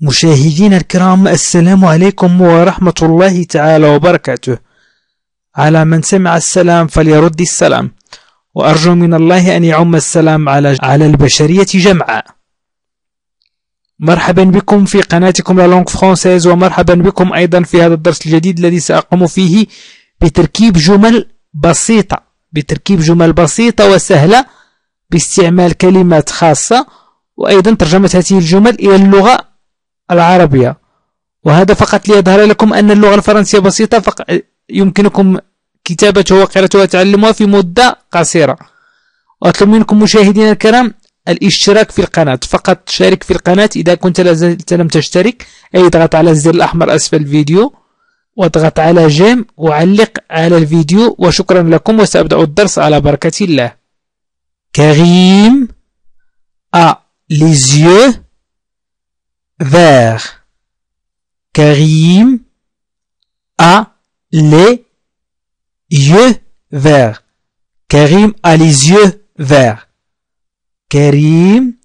مشاهدينا الكرام، السلام عليكم ورحمة الله تعالى وبركاته. على من سمع السلام فليرد السلام، وأرجو من الله أن يعم السلام على البشرية جمعاء. مرحبا بكم في قناتكم لا لونغ فرانسيز، ومرحبا بكم أيضا في هذا الدرس الجديد الذي سأقوم فيه بتركيب جمل بسيطة وسهلة باستعمال كلمات خاصة، وأيضا ترجمة هذه الجمل إلى اللغة العربية. وهذا فقط ليظهر لكم أن اللغة الفرنسية بسيطة، يمكنكم كتابتها وقراءتها وتعلمها في مدة قصيرة. وأطلب منكم مشاهدينا الكرام الاشتراك في القناة، فقط شارك في القناة إذا كنت لم تشترك، أي اضغط على الزر الأحمر أسفل الفيديو واضغط على جيم وعلق على الفيديو، وشكرا لكم. وسأبدأ الدرس على بركة الله. كريم a les yeux verts. Karim a les yeux verts. Karim a les yeux verts. كريم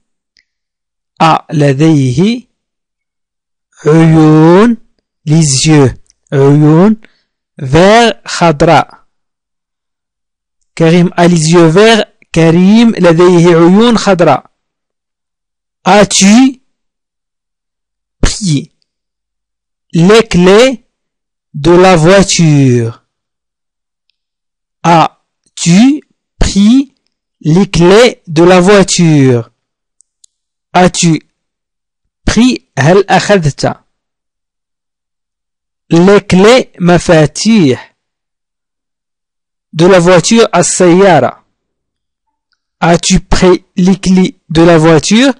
لديه عيون les yeux عيون vert خضراء. كريم a les yeux verts. كريم لديه عيون خضراء. As-tu pris les clés de la voiture? As-tu pris les clés de la voiture? As-tu pris هل أخذت les clés مفاتيح de la voiture السيارة. As-tu pris les clés de la voiture?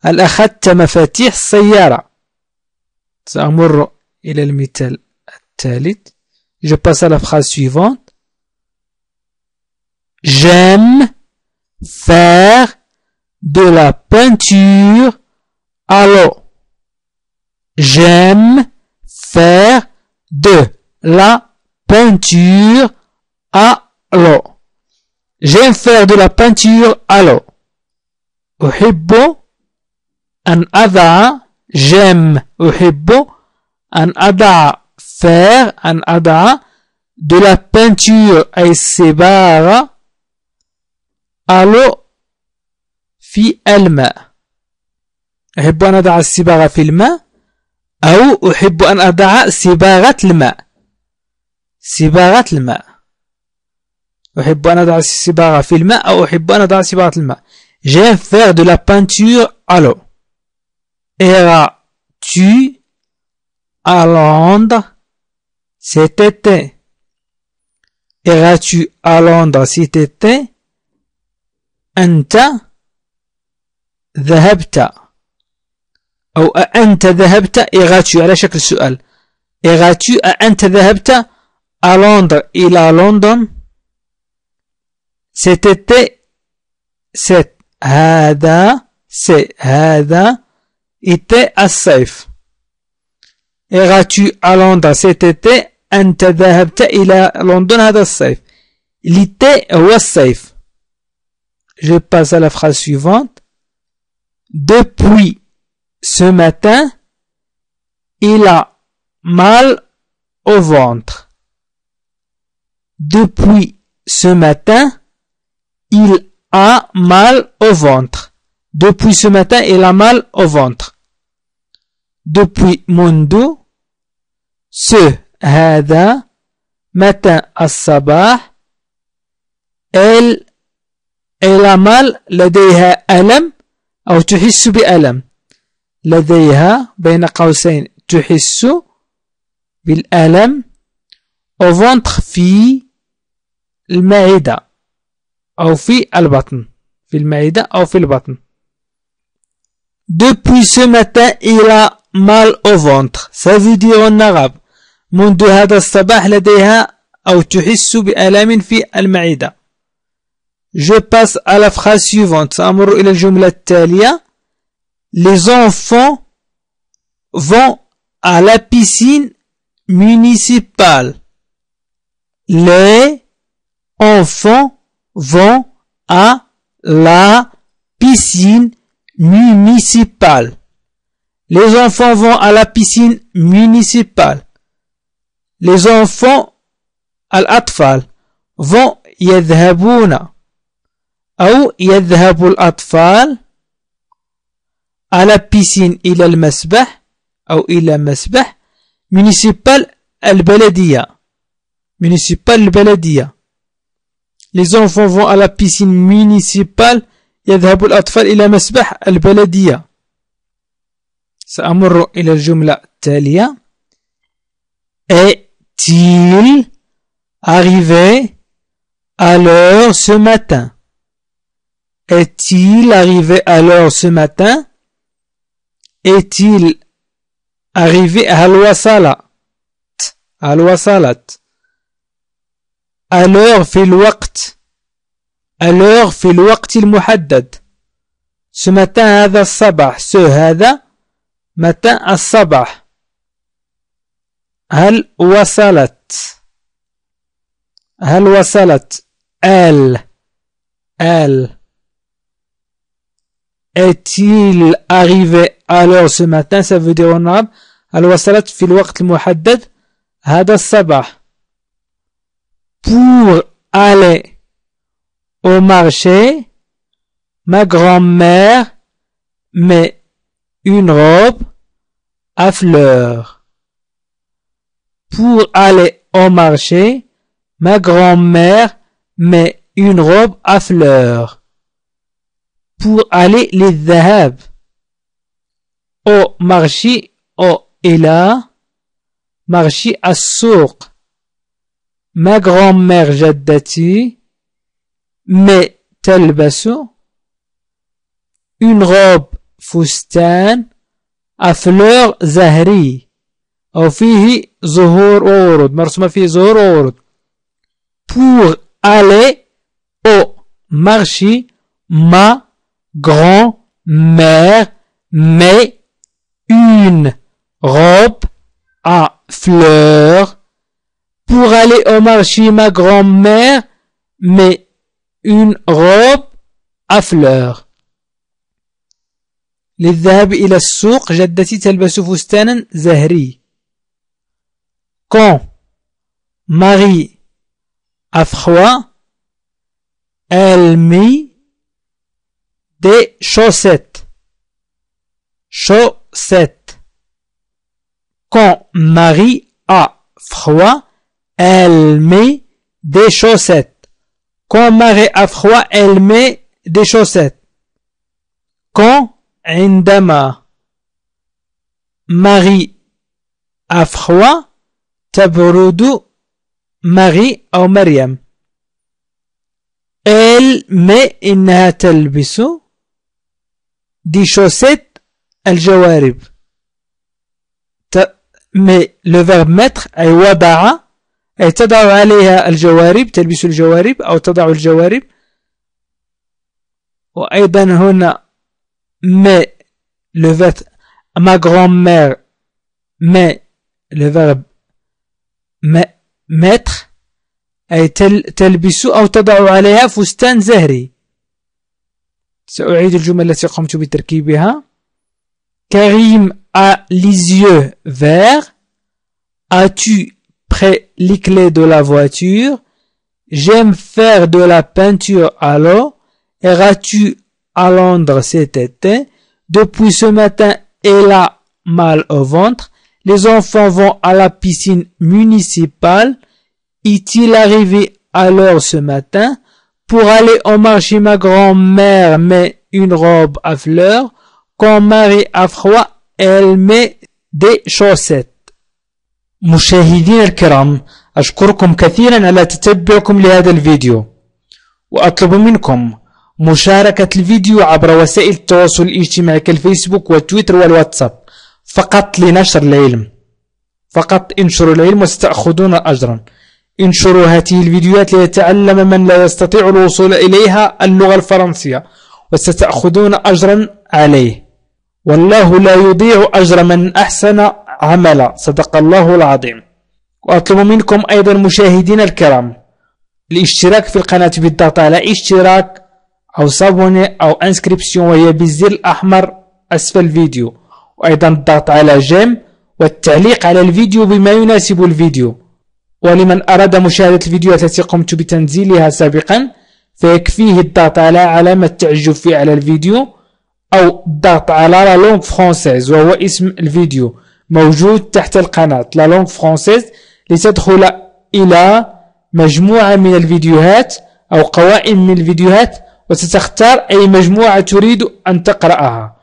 هل أخذت مفاتيح السيارة؟ سأمر إلى المثال الثالث. Je passe à la phrase suivante. J'aime faire de la peinture à l'eau. J'aime faire de la peinture à l'eau. J'aime faire de la peinture à l'eau. أحب أن أضع أحب أن أضع faire أن أضع de la peinture أي الصباغة à l'eau في الماء. أحب أن أضع الصباغة في الماء، أو أحب أن أضع صباغة الماء. أحب أن أضع الصباغة في الماء، أو أحب أن أضع صباغة الماء. J'aime faire de la peinture à l'eau. Iras-tu à Londres cet été? Iras-tu à Londres cet été? أنت ذهبت، أو أنت ذهبت. Iras-tu على شكل سؤال. Iras-tu أنت ذهبت à Londres إلى لندن cet été؟ هذا été الصيف. Iras-tu à Londres cet été؟ أنت ذهبت إلى لندن هذا الصيف. L'été هو الصيف. Je passe à la phrase suivante. Depuis ce matin, il a mal au ventre. Depuis ce matin, il a mal au ventre. Depuis ce matin, il a mal au ventre. Depuis منذ هذا متى الصباح. elle a mal لديها ألم أو تحس بألم. لديها بين قوسين تحس بالألم au ventre في المعدة أو في البطن. في المعدة أو في البطن. Depuis ce matin, il a mal au ventre. Ça veut dire النغب. منذ هذا الصباح لديها أو تحس بألم في المعدة. Je passe à la phrase suivante. سأمر إلى الجملة التالية. Les enfants vont à la piscine municipale. Les enfants vont à la piscine municipale. Les enfants vont à la piscine municipale. Les enfants الأطفال vont يذهبون أو يذهب الأطفال à la piscine إلى المسبح أو إلى مسبح municipal البلدية municipal البلدية. Les enfants vont à la piscine municipale. يذهب الأطفال إلى مسبح البلدية. سأمر إلى الجملة التالية. Est-il arrivé à l'heure ce matin? Est-il arrivé à l'heure ce matin? Est-il arrivé هل وصلت هل وصلت à l'heure في الوقت à l'heure في الوقت المحدد. ce matin هذا الصباح ce هذا متى الصباح. هل وصلت هل وصلت elle est-il arrivé à l'heure ce matin ça veut dire en arabe هل وصلت في الوقت المحدد هذا الصباح. pour aller au marché ma grand-mère met une robe à fleurs. Pour aller au marché ma grand-mère met une robe à fleurs. pour aller للذهاب au marché au إلى marché السوق. ما grand-mère جدتي met تلبس une robe فستان à fleurs زهري أو فيه زهور وورود مرسومة فيه زهور وورود. pour aller au marché ma grand-mère met une robe à fleurs. Pour aller au marché ma grand-mère met une robe à fleurs. للذهاب إلى السوق جدتي تلبس فستانا زهري. Quand Marie a froid, elle met des chaussettes. Chaussettes. Quand Marie a froid, elle met des chaussettes. Quand Marie a froid, elle met des chaussettes. Quand عندما Marie a froid تبرد Marie أو مريم. Elle met إنها تلبس des chaussettes الجوارب. mais le verbe mettre أي وضع أي تضع عليها الجوارب تلبس الجوارب أو تضع الجوارب. وأيضا هنا mais le verbe ma grand-mère met le verbe mettre أي تلبس أو تضع عليها فستان زهري. سأعيد الجمل التي قمت بتركيبها. Karim a les yeux verts. As-tu pris les clés de la voiture? J'aime faire de la peinture à l'eau. Iras-tu à Londres cet été? Depuis ce matin, elle a mal au ventre. Les enfants vont à la piscine municipale. Est-il arrivé à l'heure ce matin? Pour aller au marché, ma grand-mère met une robe à fleurs. Quand Marie a froid, elle met des chaussettes. مشاهدين الكرام، أشكركم كثيرا على تتبعكم لهذا الفيديو، وأطلب منكم مشاركة الفيديو عبر وسائل التواصل الاجتماعي كالفيسبوك والتويتر والواتساب فقط لنشر العلم. فقط انشروا العلم وستأخذون أجرا. انشروا هذه الفيديوهات ليتعلم من لا يستطيع الوصول إليها اللغة الفرنسية وستأخذون أجرا عليه. والله لا يضيع أجر من أحسن عملا. صدق الله العظيم. وأطلب منكم أيضا مشاهدين الكرام الاشتراك في القناة بالضغط على اشتراك أو صابوني أو انسكريبسيون وهي بالزر الأحمر أسفل الفيديو، وأيضا الضغط على جيم والتعليق على الفيديو بما يناسب الفيديو. ولمن أراد مشاهدة الفيديوهات التي قمت بتنزيلها سابقا فيكفيه الضغط على علامة التعجب في أعلى الفيديو أو الضغط على لا لونغ فرونسيز وهو اسم الفيديو موجود تحت القناة لا لونغ فرونسيز لتدخل إلى مجموعة من الفيديوهات أو قوائم من الفيديوهات وستختار أي مجموعة تريد أن تقرأها.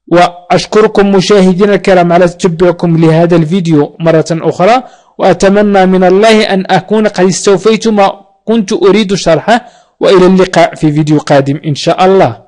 وأشكركم مشاهدينا الكرام على تتبعكم لهذا الفيديو مرة أخرى، وأتمنى من الله أن أكون قد استوفيت ما كنت أريد شرحه، وإلى اللقاء في فيديو قادم إن شاء الله.